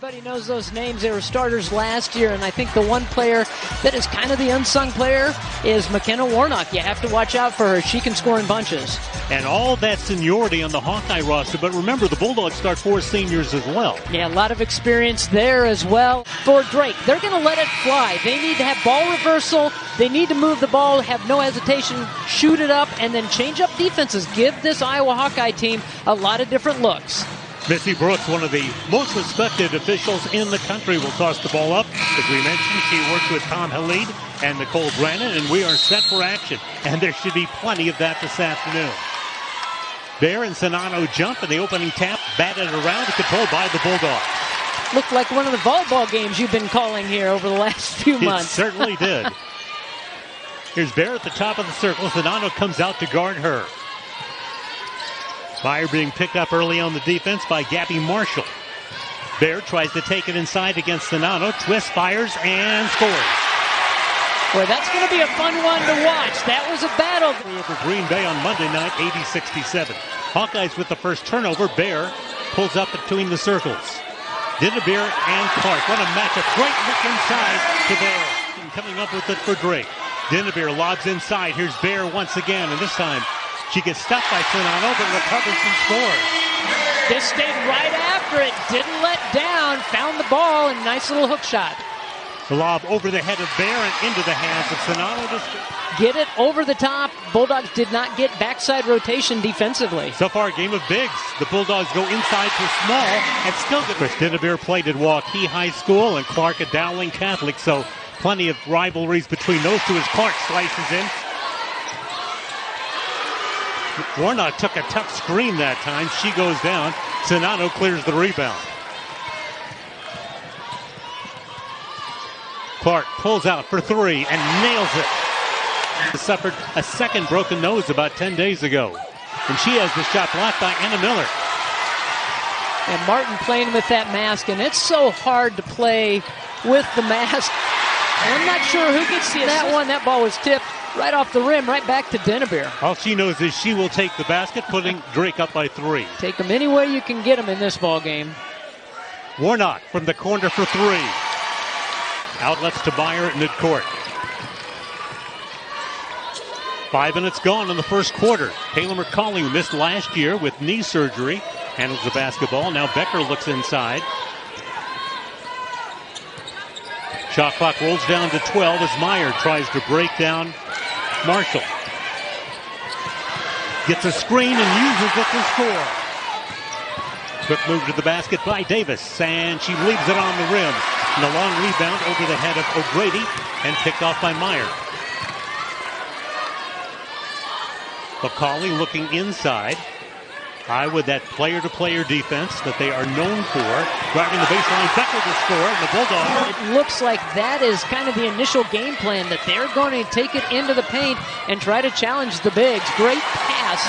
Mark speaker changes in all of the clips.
Speaker 1: Everybody knows those names. They were starters last year, and I think the one player that is kind of the unsung player is McKenna Warnock. You have to watch out for her. She can score in bunches.
Speaker 2: And all that seniority on the Hawkeye roster, but remember, the Bulldogs start 4 seniors as well.
Speaker 1: Yeah, a lot of experience there as well. For Drake, they're going to let it fly. They need to have ball reversal. They need to move the ball, have no hesitation, shoot it up, and then change up defenses. Give this Iowa Hawkeye team a lot of different looks.
Speaker 2: Missy Brooks, one of the most respected officials in the country, will toss the ball up. As we mentioned, she works with Tom Halid and Nicole Brannon, and we are set for action. And there should be plenty of that this afternoon. Bear and Sonano jump, and the opening tap batted around, controlled by the Bulldogs.
Speaker 1: Looked like one of the volleyball games you've been calling here over the last few months.
Speaker 2: It certainly did. Here's Bear at the top of the circle. Sonano comes out to guard her. Meyer being picked up early on the defense by Gabby Marshall. Bear tries to take it inside against Sonano. Twist, fires, and scores.
Speaker 1: Boy, that's going to be a fun one to watch. That was a battle.
Speaker 2: Over Green Bay on Monday night, 80-67. Hawkeyes with the first turnover. Bear pulls up between the circles. Dinnebeer and Clark. What a matchup. Great look inside to Bear. And coming up with it for Drake. Dinnebeer lobs inside. Here's Bear once again, and this time she gets stuffed by Sonano, but recovers and scores.
Speaker 1: They stayed right after it. Didn't let down. Found the ball, and nice little hook shot.
Speaker 2: The lob over the head of Bear and into the hands of Sonano.
Speaker 1: Get it over the top. Bulldogs did not get backside rotation defensively.
Speaker 2: So far, a game of bigs. The Bulldogs go inside to small and still get. Chris Dinnebeer played at Hawkeyes High School and Clark at Dowling Catholic, so plenty of rivalries between those two as Clark slices in. Warnock took a tough screen that time. She goes down. Sonano clears the rebound. Clark pulls out for 3 and nails it. She suffered a second broken nose about 10 days ago. And she has the shot blocked by Anna Miller.
Speaker 1: And Martin playing with that mask, and it's so hard to play with the mask. And I'm not sure who gets that one. That ball was tipped right off the rim, right back to Dinnebeer.
Speaker 2: All she knows is she will take the basket, putting Drake up by 3.
Speaker 1: Take them any way you can get them in this ball game.
Speaker 2: Warnock from the corner for 3. Outlets to Meyer at midcourt. 5 minutes gone in the first quarter. Kayla McCauley, who missed last year with knee surgery, handles the basketball. Now Becker looks inside. Shot clock rolls down to 12 as Meyer tries to break down Marshall. Gets a screen and uses it to score. Quick move to the basket by Davis, and she leaves it on the rim. And a long rebound over the head of O'Grady and picked off by Meyer. McCauley looking inside. Iowa, that player-to-player defense that they are known for. Driving the baseline, Becker to score, and the Bulldogs.
Speaker 1: It looks like that is kind of the initial game plan, that they're going to take it into the paint and try to challenge the bigs. Great pass.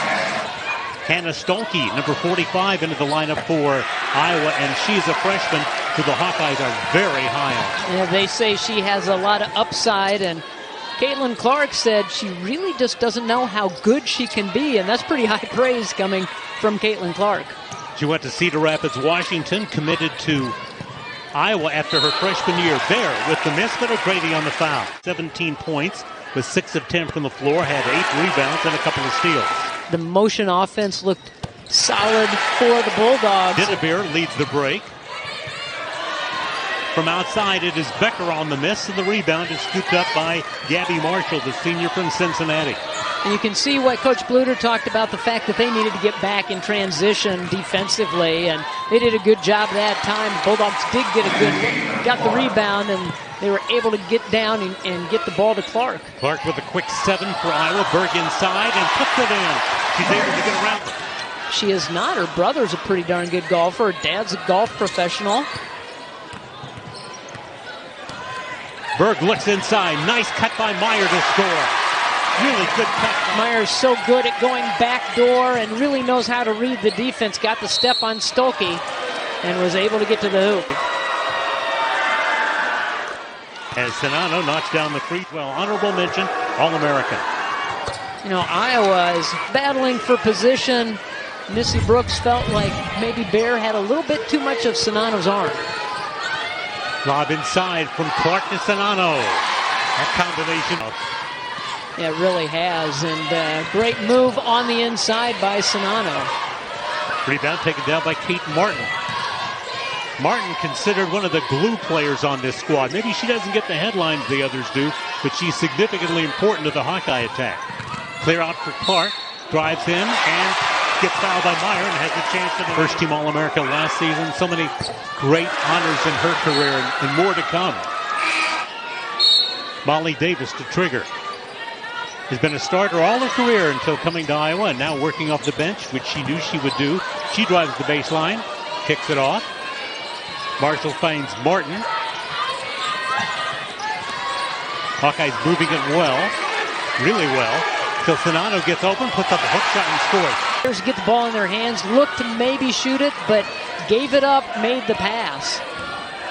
Speaker 2: Hannah Stolke, number 45, into the lineup for Iowa, and she's a freshman who the Hawkeyes are very high on.
Speaker 1: Yeah, they say she has a lot of upside, and Caitlin Clark said she really just doesn't know how good she can be, and that's pretty high praise coming from Caitlin Clark.
Speaker 2: She went to Cedar Rapids, Washington, committed to Iowa after her freshman year. There with the miss, but O'Grady on the foul. 17 points with 6 of 10 from the floor, had 8 rebounds and a couple of steals.
Speaker 1: The motion offense looked solid for the Bulldogs.
Speaker 2: Dinnebeer leads the break. From outside, it is Becker on the miss, and the rebound is scooped up by Gabby Marshall, the senior from Cincinnati.
Speaker 1: And you can see why Coach Bluter talked about the fact that they needed to get back in transition defensively, and they did a good job that time. Bulldogs did get a good look, got the rebound, and they were able to get down and get the ball to Clark.
Speaker 2: Clark with a quick 7 for Iowa. Berg inside and puts it in. She's able to get around.
Speaker 1: She is not. Her brother's a pretty darn good golfer. Her dad's a golf professional.
Speaker 2: Berg looks inside. Nice cut by Meyer to score. Really good cut.
Speaker 1: Meyer's so good at going back door and really knows how to read the defense. Got the step on Stolke and was able to get to the hoop.
Speaker 2: As Sonano knocks down the free throw. Honorable mention, All-American.
Speaker 1: You know, Iowa is battling for position. Missy Brooks felt like maybe Bear had a little bit too much of Sonano's arm.
Speaker 2: Lob inside from Clark to Sonano. That combination.
Speaker 1: Yeah, it really has. And great move on the inside by Sonano.
Speaker 2: Rebound taken down by Kate Martin. Martin considered one of the glue players on this squad. Maybe she doesn't get the headlines the others do, but she's significantly important to the Hawkeye attack. Clear out for Clark. Drives in and gets fouled by Meyer and has a chance to be first team All-America last season. So many great honors in her career and more to come. Molly Davis to trigger. Has been a starter all her career until coming to Iowa, and now working off the bench, which she knew she would do. She drives the baseline, kicks it off. Marshall finds Martin. Hawkeyes moving it well, really well, till Sonano gets open, puts up a hook shot and scores.
Speaker 1: Players get the ball in their hands, looked to maybe shoot it, but gave it up, made the pass.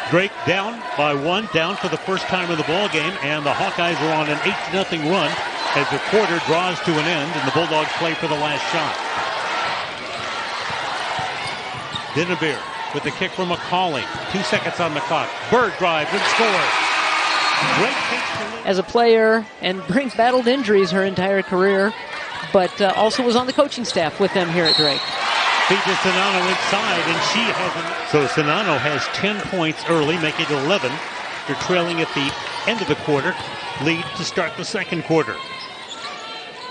Speaker 2: Drake down by one, down for the first time in the ball game, and the Hawkeyes are on an 8-0 run as the quarter draws to an end, and the Bulldogs play for the last shot. Dinnebeer with the kick from McCauley. 2 seconds on the clock. Bird drives and scores. Great pitch
Speaker 1: as a player and battled injuries her entire career, but also was on the coaching staff with them here at Drake.
Speaker 2: Feed to Sonano inside, and she hasn't. So Sonano has 10 points early, making it 11. They're trailing at the end of the quarter. Lead to start the second quarter.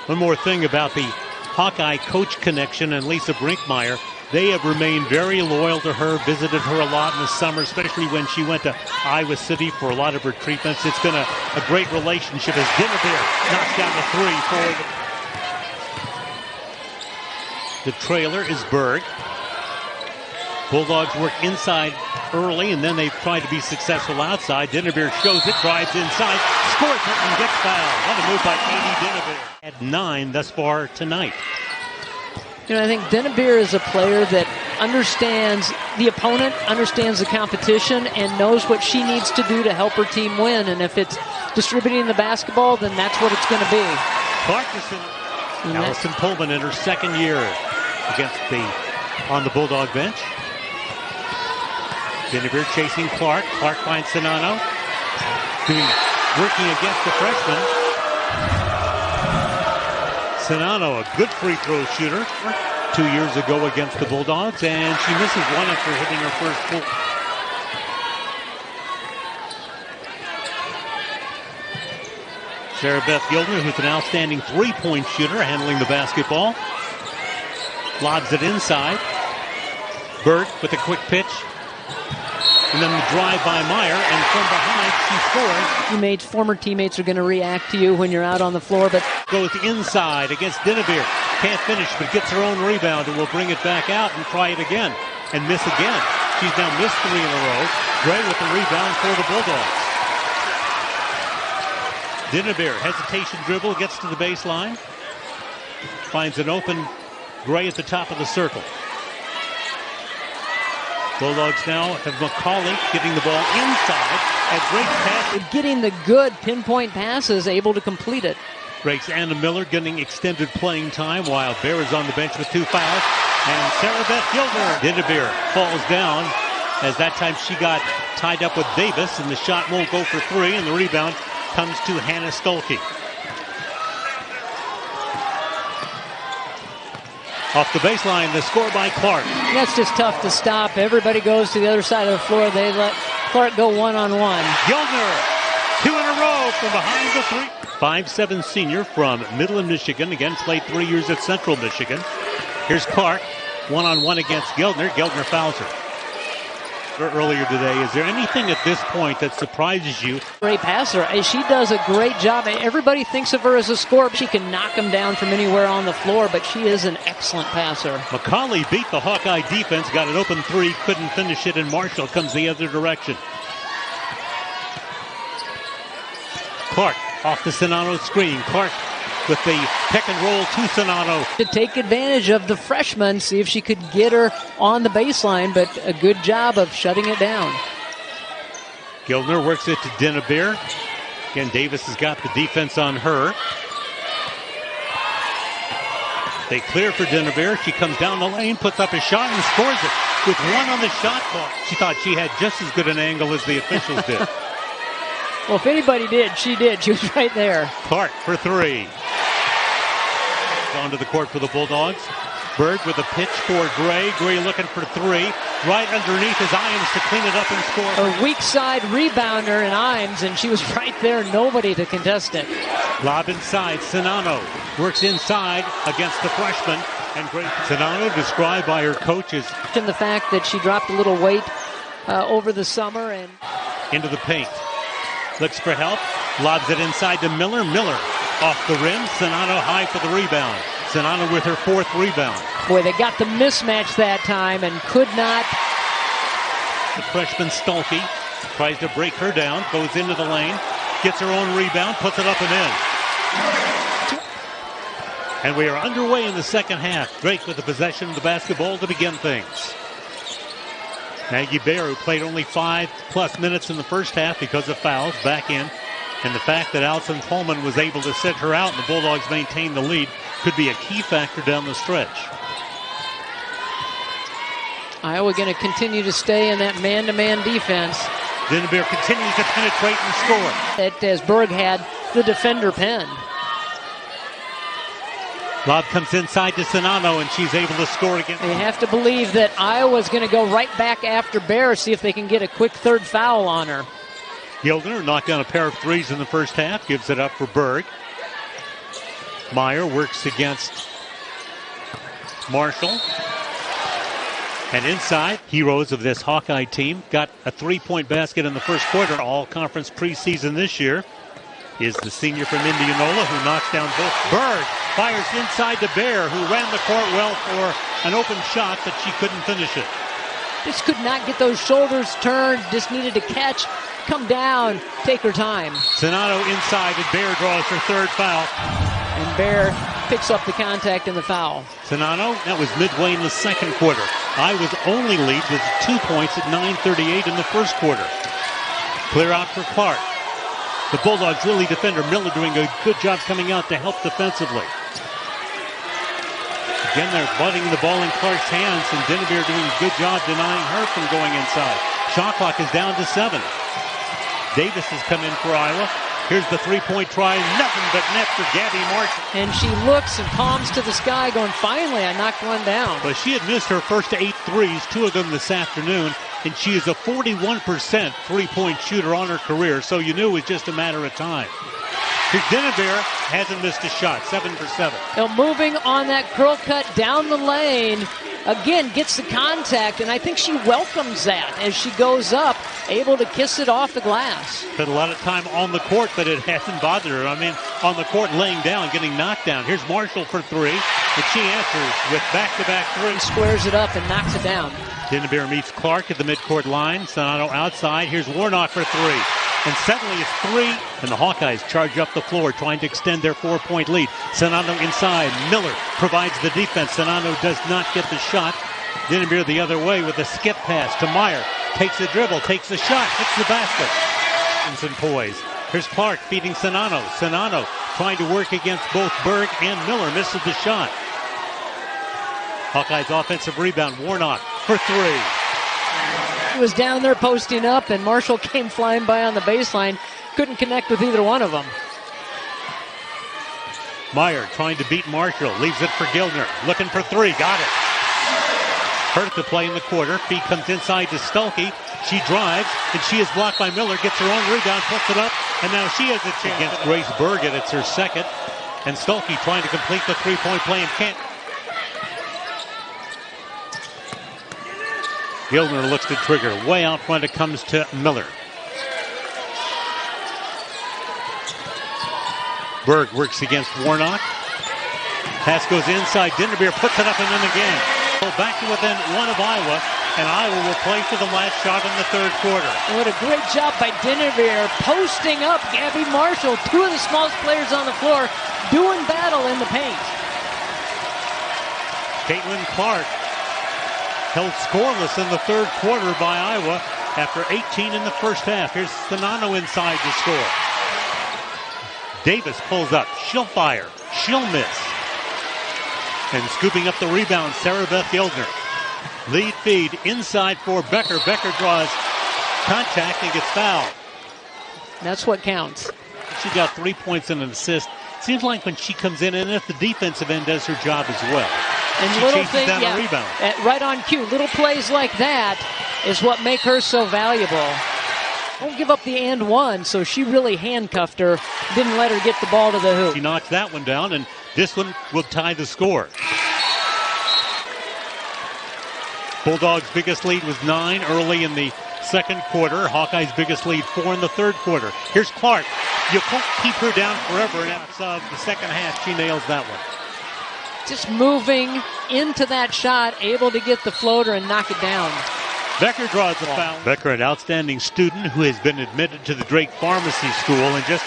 Speaker 2: One more thing about the Hawkeye coach connection and Lisa Brinkmeyer. They have remained very loyal to her, visited her a lot in the summer, especially when she went to Iowa City for a lot of her treatments. It's been a great relationship as Dinnebeer knocks down the three for the trailer is Berg. Bulldogs work inside early, and then they try to be successful outside. Dinnebeer shows it, drives inside, scores it, and gets fouled. What a move by Katie Dinnebeer. At 9 thus far tonight.
Speaker 1: You know, I think Dinnebeer is a player that understands the opponent, understands the competition, and knows what she needs to do to help her team win. And if it's distributing the basketball, then that's what it's going to be.
Speaker 2: Clarkson, Allison Pullman in her second year on the Bulldog bench. Dinnebeer chasing Clark. Clark finds Sonano. Working against the freshman. Sonano, a good free throw shooter 2 years ago against the Bulldogs, and she misses one after hitting her first full. Sarah Beth Gildner, who's an outstanding three-point shooter, handling the basketball. Lobs it inside. Bird with a quick pitch. And then the drive by Meyer, and from behind, she scores.
Speaker 1: Former teammates are going to react to you when you're out on the floor, but
Speaker 2: goes inside against Dinnebeer. Can't finish, but gets her own rebound and will bring it back out and try it again. And miss again. She's now missed 3 in a row. Gray with the rebound for the Bulldogs. Dinnebeer, hesitation dribble, gets to the baseline. Finds an open Gray at the top of the circle. Bulldogs now have McCauley getting the ball inside. A great pass.
Speaker 1: Getting the good pinpoint passes, able to complete it.
Speaker 2: Drake's Anna Miller getting extended playing time while Bear is on the bench with 2 fouls. And Sarah Beth Gildner. Dinnebeer falls down as that time she got tied up with Davis, and the shot won't go for 3, and the rebound comes to Hannah Stolke. Off the baseline, the score by Clark.
Speaker 1: That's just tough to stop. Everybody goes to the other side of the floor. They let Clark go one-on-one.
Speaker 2: Gildner, 2 in a row from behind the 3. 5'7" senior from Midland, Michigan. Again, played 3 years at Central Michigan. Here's Clark, one-on-one against Gildner. Gildner fouls her. Earlier today, is there anything at this point that surprises you?
Speaker 1: Great passer. She does a great job. Everybody thinks of her as a scorer. She can knock them down from anywhere on the floor, but she is an excellent passer.
Speaker 2: McCauley beat the Hawkeye defense, got an open 3, couldn't finish it, and Marshall comes the other direction. Clark off the Sonano screen. Clark with the pick and roll to Sonano.
Speaker 1: To take advantage of the freshman, see if she could get her on the baseline, but a good job of shutting it down.
Speaker 2: Gildner works it to Dinnebeer. Again, Davis has got the defense on her. They clear for Dinnebeer. She comes down the lane, puts up a shot, and scores it. with one on the shot clock. She thought she had just as good an angle as the officials did.
Speaker 1: Well, if anybody did, she did. She was right there.
Speaker 2: Clark for three. Onto the court for the Bulldogs. Berg with a pitch for Gray. Gray looking for three. Right underneath his Iams to clean it up and score.
Speaker 1: A weak side rebounder in Iams, and she was right there. Nobody to contest it.
Speaker 2: Lob inside. Sinano works inside against the freshman. And Gray. Sinano described by her coaches.
Speaker 1: And the fact that she dropped a little weight over the summer. And
Speaker 2: into the paint. Looks for help. Lobs it inside to Miller. Miller off the rim. Sinano high for the rebound. Sinano with her fourth rebound.
Speaker 1: Boy, they got the mismatch that time and could not.
Speaker 2: The freshman Stolke tries to break her down, goes into the lane, gets her own rebound, puts it up and in. And we are underway in the second half. Drake with the possession of the basketball to begin things. Maggie Baer, who played only 5+ minutes in the first half because of fouls, back in. And the fact that Allison Pullman was able to sit her out and the Bulldogs maintain the lead could be a key factor down the stretch.
Speaker 1: Iowa going to continue to stay in that man-to-man defense.
Speaker 2: Dinnebeer continues to penetrate and score.
Speaker 1: As Berg had the defender pinned.
Speaker 2: Lob comes inside to Sinano, and she's able to score again.
Speaker 1: You have to believe that Iowa's going to go right back after Baer, see if they can get a quick third foul on her.
Speaker 2: Gildner knocked down a pair of threes in the first half, gives it up for Berg. Meyer works against Marshall. And inside, heroes of this Hawkeye team got a three-point basket in the first quarter. All-conference preseason this year is the senior from Indianola who knocks down both. Berg fires inside to Baer, who ran the court well for an open shot, but she couldn't finish it.
Speaker 1: Just could not get those shoulders turned, just needed to catch, come down, take her time.
Speaker 2: Sinano inside, and Baer draws her third foul.
Speaker 1: And Baer picks up the contact and the foul.
Speaker 2: Sinano, that was midway in the second quarter. Iowa's only lead was 2 points at 9:38 in the first quarter. Clear out for Clark. The Bulldogs really defend her. Miller doing a good job coming out to help defensively. Again, they're butting the ball in Clark's hands, and Dinnebeer doing a good job denying her from going inside. Shot clock is down to 7. Davis has come in for Iowa. Here's the three-point try. Nothing but net for Gabby Marshall.
Speaker 1: And she looks and palms to the sky going, finally, I knocked one down.
Speaker 2: But she had missed her first 8 threes, 2 of them this afternoon, and she is a 41% three-point shooter on her career, so you knew it was just a matter of time. Here's Dinnebeer, hasn't missed a shot, 7 for 7.
Speaker 1: Now moving on that curl cut down the lane, again gets the contact, and I think she welcomes that as she goes up, able to kiss it off the glass.
Speaker 2: Spent a lot of time on the court, but it hasn't bothered her. I mean, on the court laying down, getting knocked down. Here's Marshall for 3, and she answers with back-to-back 3.
Speaker 1: Squares it up and knocks it down.
Speaker 2: Dinnebeer meets Clark at the midcourt line. Sinano outside. Here's Warnock for 3. And suddenly it's 3, and the Hawkeyes charge up the floor, trying to extend their 4-point lead. Sinano inside. Miller provides the defense. Sinano does not get the shot. Dinnebeer the other way with a skip pass to Meyer. Takes a dribble, takes a shot, hits the basket. And poise. Here's Clark feeding Sinano. Sinano trying to work against both Berg and Miller. Misses the shot. Hawkeyes offensive rebound. Warnock for 3.
Speaker 1: He was down there posting up, and Marshall came flying by on the baseline. Couldn't connect with either one of them.
Speaker 2: Meyer trying to beat Marshall. Leaves it for Gildner. Looking for 3. Got it. Hurt to play in the quarter. Feed comes inside to Stolke. She drives, and she is blocked by Miller. Gets her own rebound, puts it up, and now she has a chance against Grace Bergen. It's her second. And Stolke trying to complete the three-point play and can't. Gildner looks to trigger. Way out front it comes to Miller. Berg works against Warnock. Pass goes inside. Dinnebeer puts it up and in again. Back to within 1 of Iowa, and Iowa will play for the last shot in the third quarter.
Speaker 1: And what a great job by Dinnebeer posting up Gabby Marshall, 2 of the smallest players on the floor, doing battle in the paint.
Speaker 2: Caitlin Clark held scoreless in the third quarter by Iowa after 18 in the first half. Here's Sinano inside to score. Davis pulls up. She'll fire. She'll miss. And scooping up the rebound, Sarah Beth Gildner. Lead feed inside for Becker. Becker draws contact and gets fouled.
Speaker 1: That's what counts.
Speaker 2: She got 3 points and an assist. Seems like when she comes in, and if the defensive end does her job as well.
Speaker 1: And
Speaker 2: she
Speaker 1: little
Speaker 2: chases
Speaker 1: things,
Speaker 2: down a rebound.
Speaker 1: Right on cue. Little plays like that is what make her so valuable. Won't give up the and one, so she really handcuffed her. Didn't let her get the ball to the hoop.
Speaker 2: She knocks that one down, and this one will tie the score. Bulldogs' biggest lead was 9 early in the second quarter. Hawkeyes' biggest lead 4 in the third quarter. Here's Clark. You can't keep her down forever, and outside the second half, she nails that one.
Speaker 1: Just moving into that shot, able to get the floater and knock it down.
Speaker 2: Becker draws the foul. Becker, an outstanding student who has been admitted to the Drake Pharmacy School, and just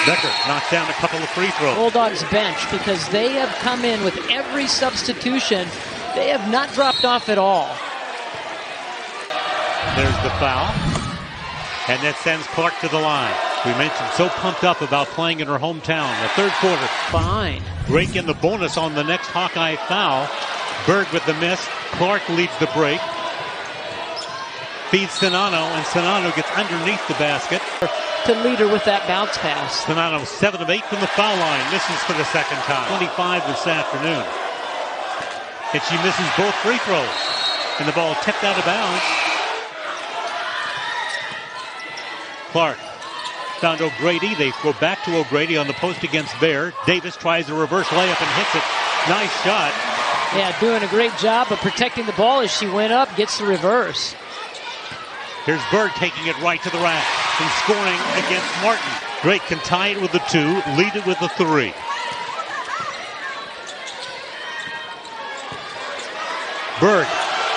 Speaker 2: Becker knocks down a couple of free throws.
Speaker 1: Bulldogs bench, because they have come in with every substitution. They have not dropped off at all.
Speaker 2: There's the foul. And that sends Clark to the line. We mentioned so pumped up about playing in her hometown. The third quarter.
Speaker 1: Fine.
Speaker 2: Break in the bonus on the next Hawkeye foul. Berg with the miss. Clark leads the break. Feeds Sinano, and Sinano gets underneath the basket.
Speaker 1: To lead her with that bounce pass.
Speaker 2: Sinano 7 of 8 from the foul line. Misses for the second time. 25 this afternoon. And she misses both free throws. And the ball tipped out of bounds. Clark found O'Grady. They go back to O'Grady on the post against Bear. Davis tries a reverse layup and hits it. Nice shot.
Speaker 1: Yeah, doing a great job of protecting the ball as she went up, gets the reverse.
Speaker 2: Here's Berg taking it right to the rack and scoring against Martin. Drake can tie it with the 2, lead it with the 3. Berg,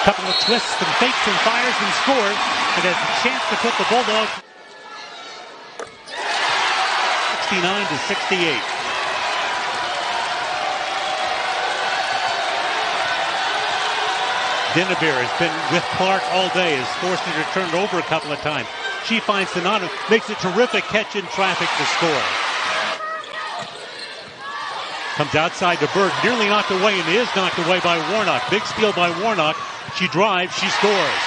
Speaker 2: couple of twists and fakes and fires and scores, and has a chance to put the Bulldogs 69-68. Dinnebeer has been with Clark all day, has forced her to turn it over a couple of times. She finds Sinano, makes a terrific catch in traffic to score. Comes outside to Berg, nearly knocked away, and is knocked away by Warnock. Big steal by Warnock. She drives, she scores.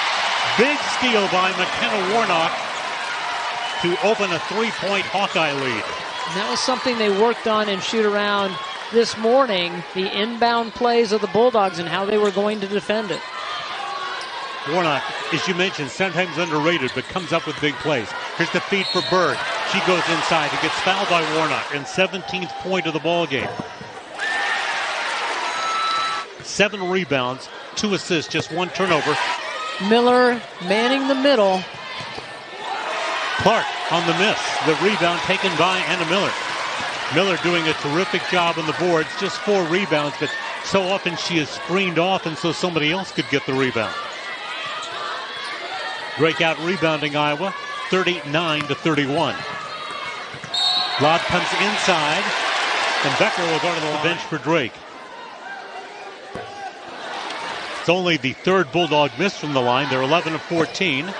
Speaker 2: Big steal by McKenna Warnock to open a 3-point Hawkeye lead.
Speaker 1: And that was something they worked on in shoot-around this morning, the inbound plays of the Bulldogs and how they were going to defend it.
Speaker 2: Warnock, as you mentioned, sometimes underrated, but comes up with big plays. Here's the feed for Berg. She goes inside and gets fouled by Warnock, and 17th point of the ball game. 7 rebounds, 2 assists, just 1 turnover.
Speaker 1: Miller manning the middle.
Speaker 2: Clark on the miss. The rebound taken by Anna Miller. Miller doing a terrific job on the boards, just 4 rebounds, but so often she is screened off, and so somebody else could get the rebound. Breakout rebounding Iowa, 39-31. Lob comes inside, and Becker will go to the bench for Drake. It's only the 3rd Bulldog miss from the line. They're 11 of 14,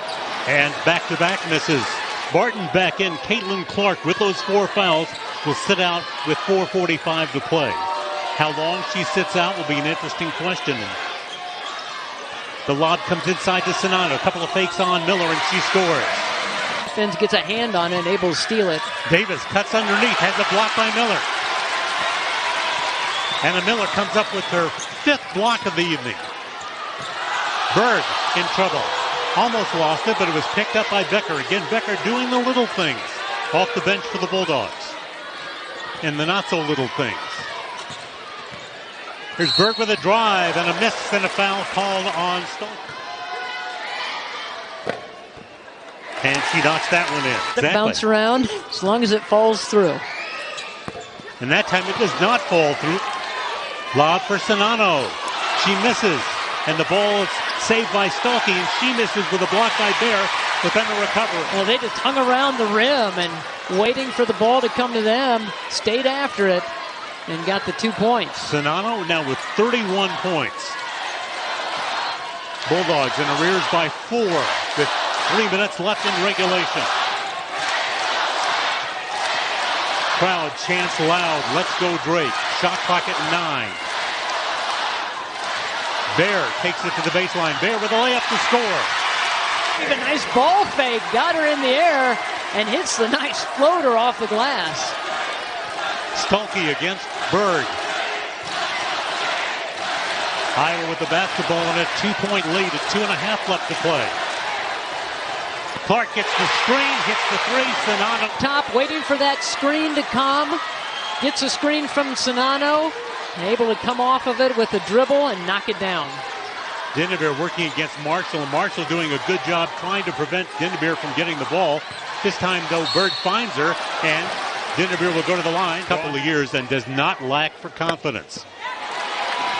Speaker 2: and back-to-back misses. Barton back in. Caitlin Clark with those 4 fouls will sit out with 4:45 to play. How long she sits out will be an interesting question. The lob comes inside to Sinano. A couple of fakes on Miller, and she scores.
Speaker 1: Fins gets a hand on it and able to steal it.
Speaker 2: Davis cuts underneath, has a block by Miller. Anna Miller comes up with her 5th block of the evening. Berg in trouble. Almost lost it, but it was picked up by Becker. Again, Becker doing the little things off the bench for the Bulldogs. And the not-so-little things. Here's Berg with a drive and a miss and a foul called on Stone. And she knocks that one in.
Speaker 1: Exactly. Bounce around as long as it falls through.
Speaker 2: And that time it does not fall through. Lob for Sinano. She misses. And the ball is saved by Stolke, and she misses with a block by Bear, but then a recovery.
Speaker 1: Well, they just hung around the rim and waiting for the ball to come to them, stayed after it, and got the 2 points.
Speaker 2: Sinano now with 31 points. Bulldogs in arrears by 4 with 3 minutes left in regulation. Crowd chants loud, "Let's go Drake." Shot clock at 9. Bear takes it to the baseline. Bear with a layup to score.
Speaker 1: A nice ball fake. Got her in the air and hits the nice floater off the glass.
Speaker 2: Stolke against Berg. Iowa with the basketball and a 2-point lead at 2.5 left to play. Clark gets the screen, hits the three. Czinano.
Speaker 1: Top, waiting for that screen to come. Gets a screen from Czinano. Able to come off of it with a dribble and knock it down.
Speaker 2: Dinnebeer working against Marshall, and Marshall doing a good job trying to prevent Dinnebeer from getting the ball. This time, though, Berg finds her, and Dinnebeer will go to the line a couple of years and does not lack for confidence.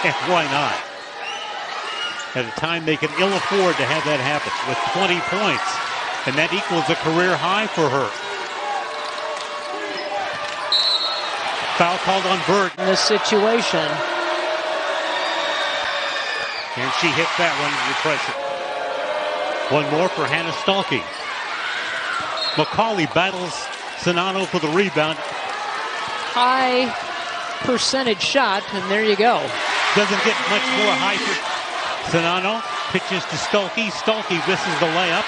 Speaker 2: And why not? At a time they can ill afford to have that happen with 20 points. And that equals a career high for her. Foul called on Berg.
Speaker 1: In this situation.
Speaker 2: And she hits that one under pressure. One more for Hannah Stolke. McCauley battles Czinano for the rebound.
Speaker 1: High percentage shot, and there you go.
Speaker 2: Doesn't get much more high for Czinano. Pitches to Stolke. Stolke misses the layup.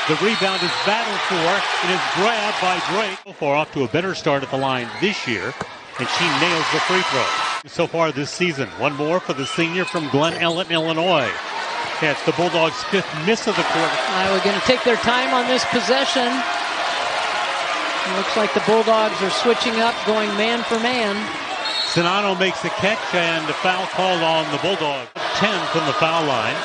Speaker 2: The rebound is battled for. It is grabbed by Drake. So far off to a better start at the line this year, and she nails the free throw. So far this season. One more for the senior from Glen Ellen, Illinois. That's the Bulldogs' 5th miss of the quarter.
Speaker 1: Iowa going to take their time on this possession. It looks like the Bulldogs are switching up, going man for man.
Speaker 2: Czinano makes the catch, and the foul called on the Bulldogs. 10 from the foul line.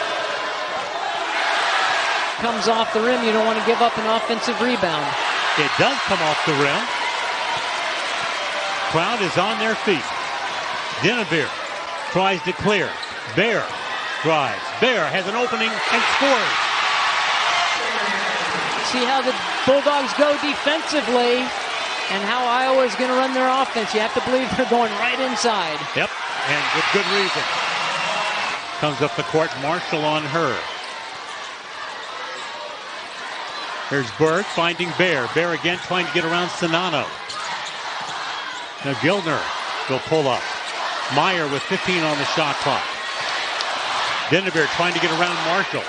Speaker 1: Comes off the rim. You don't want to give up an offensive rebound.
Speaker 2: It does come off the rim. Crowd is on their feet. Dinnebeer tries to clear. Bear drives. Bear has an opening and scores.
Speaker 1: See how the Bulldogs go defensively and how Iowa is going to run their offense. You have to believe they're going right inside.
Speaker 2: Yep, and with good reason. Comes up the court. Marshall on her. Here's Berg finding Bear. Bear again trying to get around Czinano. Now Gildner will pull up. Meyer with 15 on the shot clock. Dinnebeer trying to get around Marshall.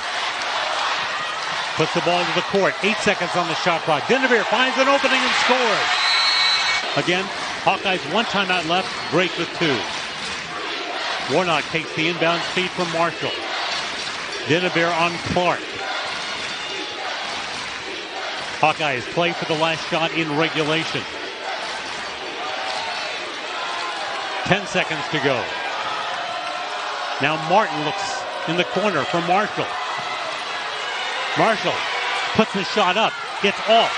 Speaker 2: Puts the ball to the court. 8 seconds on the shot clock. Dinnebeer finds an opening and scores. Again, Hawkeyes 1 timeout left. Drake with 2. Warnock takes the inbound feed from Marshall. Dinnebeer on Clark. Hawkeyes play for the last shot in regulation. 10 seconds to go. Now Martin looks in the corner for Marshall. Marshall puts the shot up. Gets off.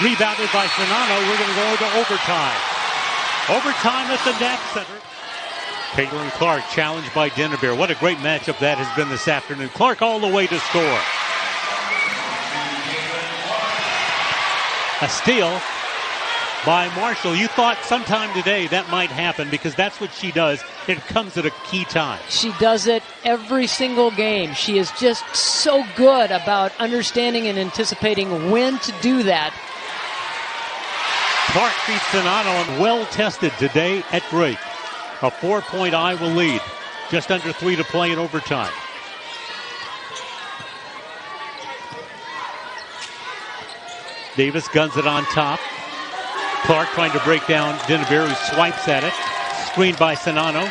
Speaker 2: Rebounded by Czinano. We're going to go to overtime. Overtime at the Knapp Center. Caitlin Clark challenged by Dinnebeer. What a great matchup that has been this afternoon. Clark all the way to score. A steal by Marshall. You thought sometime today that might happen because that's what she does. It comes at a key time.
Speaker 1: She does it every single game. She is just so good about understanding and anticipating when to do that.
Speaker 2: Clark beats Czinano and well tested today at Drake. A 4-point Iowa lead. Just under 3 to play in overtime. Davis guns it on top. Clark trying to break down Dinnebeer, who swipes at it. Screened by Czinano.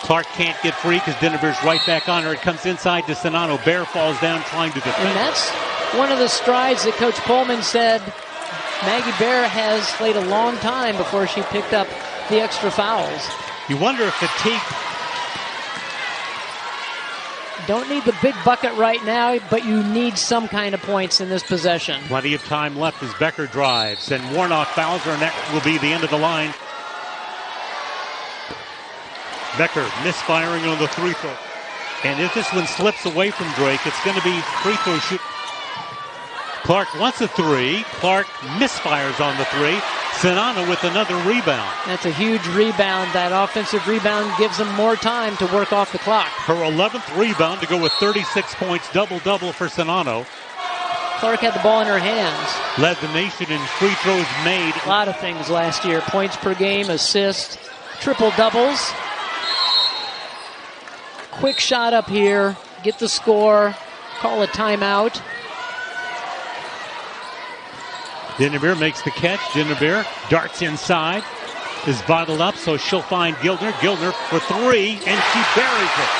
Speaker 2: Clark can't get free because Dinnebeer's right back on her. It comes inside to Czinano. Bear falls down trying to defend.
Speaker 1: And that's one of the strides that Coach Pullman said Maggie Bear has played a long time before she picked up the extra fouls.
Speaker 2: You wonder if fatigue...
Speaker 1: Don't need the big bucket right now, but you need some kind of points in this possession.
Speaker 2: Plenty of time left as Becker drives, and Warnock fouls her, and that will be the end of the line. Becker misfiring on the free throw. And if this one slips away from Drake, it's going to be free throw shoot. Clark wants a 3. Clark misfires on the 3. Czinano with another rebound.
Speaker 1: That's a huge rebound. That offensive rebound gives them more time to work off the clock.
Speaker 2: Her 11th rebound to go with 36 points, double-double for Czinano.
Speaker 1: Clark had the ball in her hands.
Speaker 2: Led the nation in free throws made.
Speaker 1: A lot of things last year. Points per game, assists, triple-doubles. quick shot up here, get the score, call a timeout.
Speaker 2: Dinnerbeer makes the catch. Dinnerbeer darts inside, is bottled up, so she'll find Gildner. Gildner for three, and she buries it.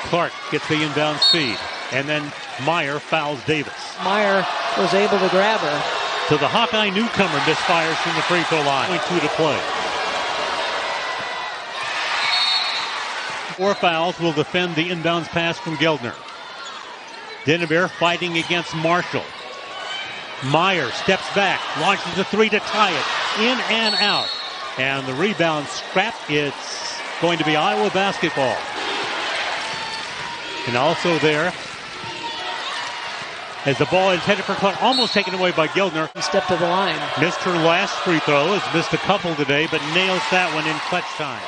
Speaker 2: Clark gets the inbound feed, and then Meyer fouls Davis.
Speaker 1: Meyer was able to grab her.
Speaker 2: So the Hawkeye newcomer misfires from the free throw line. 0.2 to play. 4 fouls will defend the inbounds pass from Gildner. Dinnerbeer fighting against Marshall. Meyer steps back, launches a three to tie it. In and out. And the rebound scrap. It's going to be Iowa basketball. And also there, as the ball is headed for Clark, almost taken away by Gildner.
Speaker 1: Step to the line.
Speaker 2: Missed her last free throw, has missed a couple today, but nails that one in clutch time.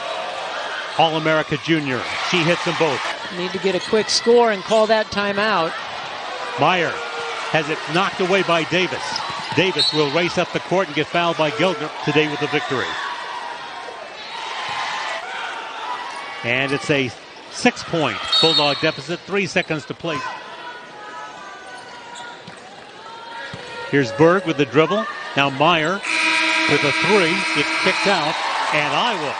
Speaker 2: All-America junior. She hits them both.
Speaker 1: Need to get a quick score and call that timeout.
Speaker 2: Meyer has it knocked away by Davis. Davis will race up the court and get fouled by Gildner today with the victory. And it's a 6-point Bulldog deficit, 3 seconds to play. Here's Berg with the dribble. Now Meyer with a three. It's kicked out, and Iowa